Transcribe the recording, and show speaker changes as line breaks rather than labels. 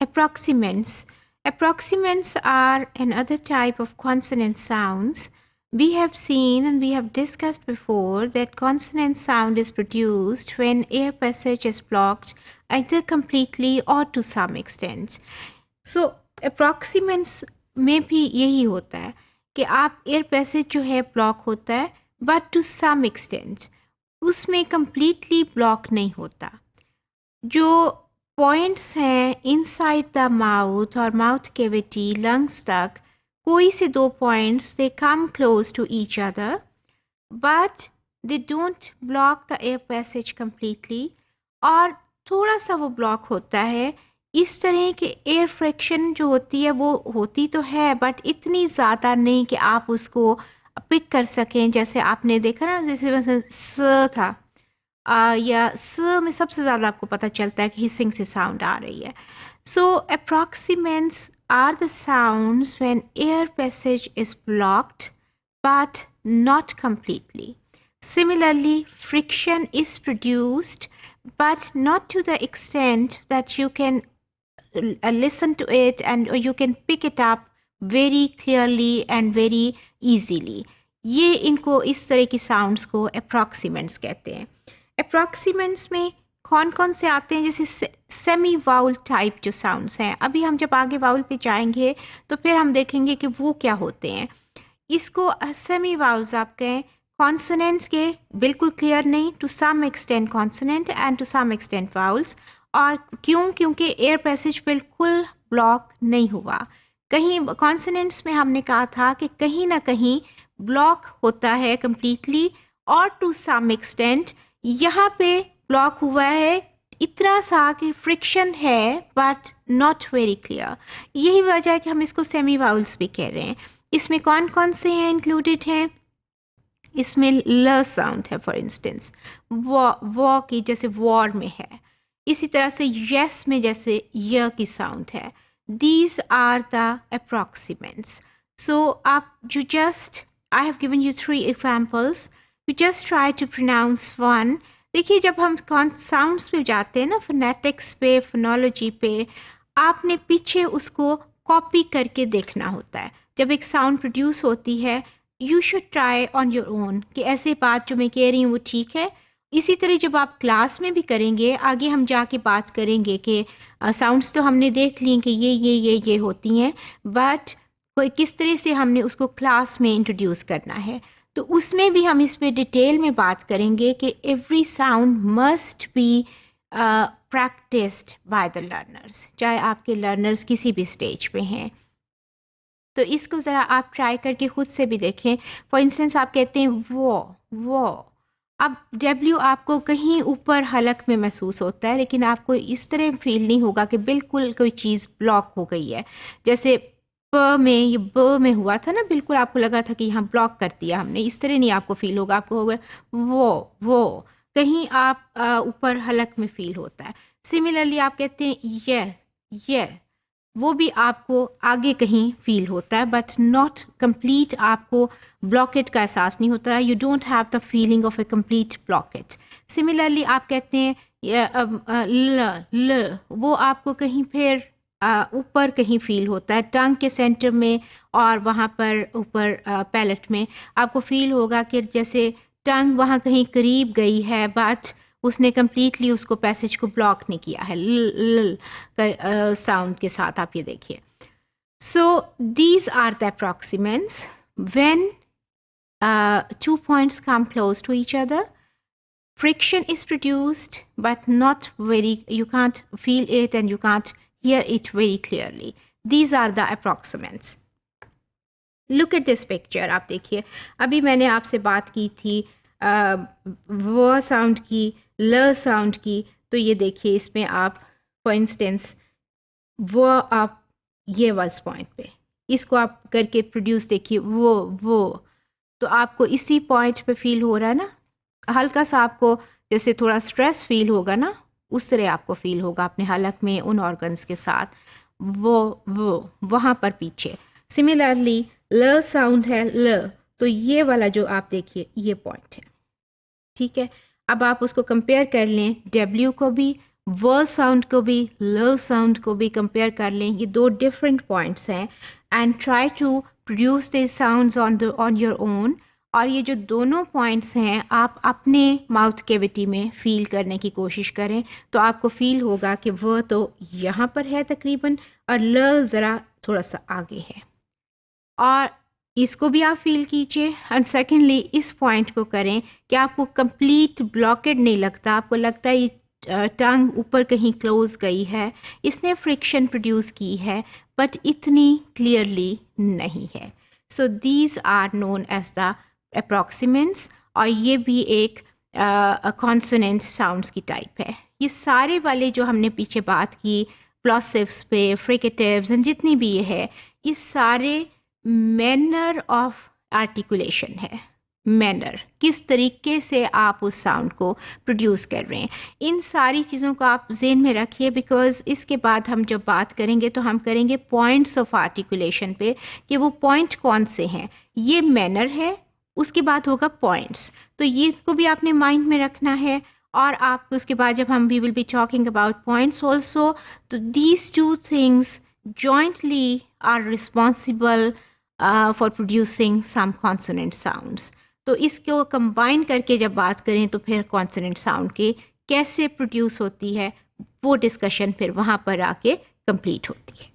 approximants. Approximants are another type of consonant sounds. We have seen and we have discussed before that consonant sound is produced when air passage is blocked either completely or to some extent. So approximants में भी यही होता है कि आप air passage जो है block होता है बट टू सम एक्सटेंट, उसमें कंप्लीटली ब्लॉक नहीं होता. जो पॉइंट्स हैं इनसाइड द माउथ और माउथ कैविटी लंग्स तक, कोई से दो points they come close to each other but they don't block the air passage completely, और थोड़ा सा वो ब्लॉक होता है. इस तरह के एयर फ्रिक्शन जो होती है वो होती तो है बट इतनी ज़्यादा नहीं कि आप उसको पिक कर सकें. जैसे आपने देखा ना, जैसे स था या स में सबसे ज़्यादा आपको पता चलता है कि हिसिंग से साउंड आ रही है. So approximants are the sounds when air passage is blocked but not completely. Similarly, friction is produced but not to the extent that you can listen to it and you can pick it up very clearly and very easily. ये इनको इस तरह की sounds को अप्रॉक्सीमेंट्स कहते हैं. अप्रॉक्सीमेंट्स में कौन कौन से आते हैं? जैसे सेमी वाउल टाइप जो साउंड्स हैं. अभी हम जब आगे वाउल पे जाएंगे तो फिर हम देखेंगे कि वो क्या होते हैं. इसको सेमी वाउल्स आप कहें. कॉन्सोनेंट्स के बिल्कुल क्लियर नहीं, to some extent consonant and to some extent vowels. और क्यों? क्योंकि एयर पैसेज बिल्कुल ब्लॉक नहीं हुआ. कहीं कॉन्सोनेंट्स में हमने कहा था कि कहीं ना कहीं ब्लॉक होता है कंप्लीटली और टू सम एक्सटेंट. यहाँ पे ब्लॉक हुआ है इतना सा कि फ्रिक्शन है बट नॉट वेरी क्लियर. यही वजह है कि हम इसको सेमी वाउल्स भी कह रहे हैं. इसमें कौन कौन से हैं इंक्लूडेड हैं? इसमें ल साउंड है फॉर इंस्टेंस, वॉ की जैसे वॉर में है. इसी तरह से यस में जैसे य की साउंड है. These are the approximants. So आप you just, I have given you 3 examples, you just try to pronounce one. देखिए जब हम साउंड्स पे जाते हैं ना, फोनेटिक्स पे, फोनोलॉजी पे, आपने पीछे उसको कॉपी करके देखना होता है. जब एक साउंड प्रोड्यूस होती है you should try on your own कि ऐसे बात जो मैं कह रही हूँ वो ठीक है. इसी तरह जब आप क्लास में भी करेंगे, आगे हम जाके बात करेंगे कि साउंड्स तो हमने देख ली कि ये होती हैं बट कोई किस तरह से हमने उसको क्लास में इंट्रोड्यूस करना है. तो उसमें भी हम इस पे डिटेल में बात करेंगे कि every sound must be practised by the learners, चाहे आपके लर्नर्स किसी भी स्टेज पे हैं. तो इसको ज़रा आप ट्राई करके खुद से भी देखें. फॉर इंस्टेंस आप कहते हैं वो. अब डब्ल्यू आपको कहीं ऊपर हलक में महसूस होता है लेकिन आपको इस तरह फील नहीं होगा कि बिल्कुल कोई चीज़ ब्लॉक हो गई है. जैसे प में, ये ब में हुआ था ना, बिल्कुल आपको लगा था कि यहाँ ब्लॉक कर दिया हमने. इस तरह नहीं आपको फील होगा. आपको होगा वो कहीं आप ऊपर हलक में फील होता है. सिमिलरली आप कहते हैं ये, वो भी आपको आगे कहीं फील होता है बट नॉट कंप्लीट. आपको ब्लॉकेट का एहसास नहीं होता है. You don't have the feeling of a complete blockage. Similarly आप कहते हैं ल, वो आपको कहीं फिर ऊपर कहीं फील होता है, टंग के सेंटर में और वहाँ पर ऊपर पैलेट में आपको फील होगा कि जैसे टंग वहाँ कहीं करीब गई है बट उसने कंप्लीटली उसको पैसेज को ब्लॉक नहीं किया है ल साउंड के साथ. आप ये देखिए. So these are the approximants when 2 points come close to each other. Friction is produced but not very, you can't feel it and you can't hear it very clearly. These are the approximants. Look at this picture. आप देखिए, अभी मैंने आपसे बात की थी वो sound की, ल साउंड की. तो ये देखिए इसमें आप फॉर इंस्टेंस वो आप ये वाज पॉइंट पे इसको आप करके प्रोड्यूस देखिए वो तो आपको इसी पॉइंट पे फील हो रहा है ना. हल्का सा आपको जैसे थोड़ा स्ट्रेस फील होगा ना, उस तरह आपको फील होगा अपने हलक में उन ऑर्गन्स के साथ. वो वहाँ पर पीछे. सिमिलरली ल साउंड है ल, तो ये वाला जो आप देखिए ये पॉइंट है. ठीक है. अब आप उसको कंपेयर कर लें डब्ल्यू को भी व साउंड को भी ल साउंड को भी कंपेयर कर लें, ये दो डिफरेंट पॉइंट्स हैं, and try to produce this sounds on your own. और ये जो दोनों पॉइंट्स हैं आप अपने माउथ कैविटी में फील करने की कोशिश करें, तो आपको फील होगा कि वह तो यहाँ पर है तकरीबन और ल ज़रा थोड़ा सा आगे है, और इसको भी आप फील कीजिए। एंड सेकेंडली इस पॉइंट को करें कि आपको कंप्लीट ब्लॉकेड नहीं लगता, आपको लगता है टंग ऊपर कहीं क्लोज गई है, इसने फ्रिक्शन प्रोड्यूस की है, बट इतनी क्लियरली नहीं है। So these are known as the approximants, और ये भी एक कॉन्सोनेंट साउंड्स की टाइप है। ये सारे वाले जो हमने पीछे बात की प्लॉसिव्स पे, फ्रिकेटिव्स एंड जितनी भी ये है, ये सारे मैनर ऑफ आर्टिकुलेशन है। मैनर, किस तरीके से आप उस साउंड को प्रोड्यूस कर रहे हैं, इन सारी चीज़ों को आप ज़हन में रखिए, बिकॉज इसके बाद हम जब बात करेंगे तो हम करेंगे पॉइंट्स ऑफ आर्टिकुलेशन पे कि वो पॉइंट कौन से हैं। ये मैनर है, उसके बाद होगा पॉइंट्स, तो ये इसको भी आपने माइंड में रखना है। और आप उसके बाद जब हम we will be talking about points also, तो these two things jointly are responsible for producing some consonant sounds. तो इसको कंबाइन करके जब बात करें तो फिर कॉन्सोनेंट साउंड के कैसे प्रोड्यूस होती है वो डिस्कशन फिर वहाँ पर आके कंप्लीट होती है।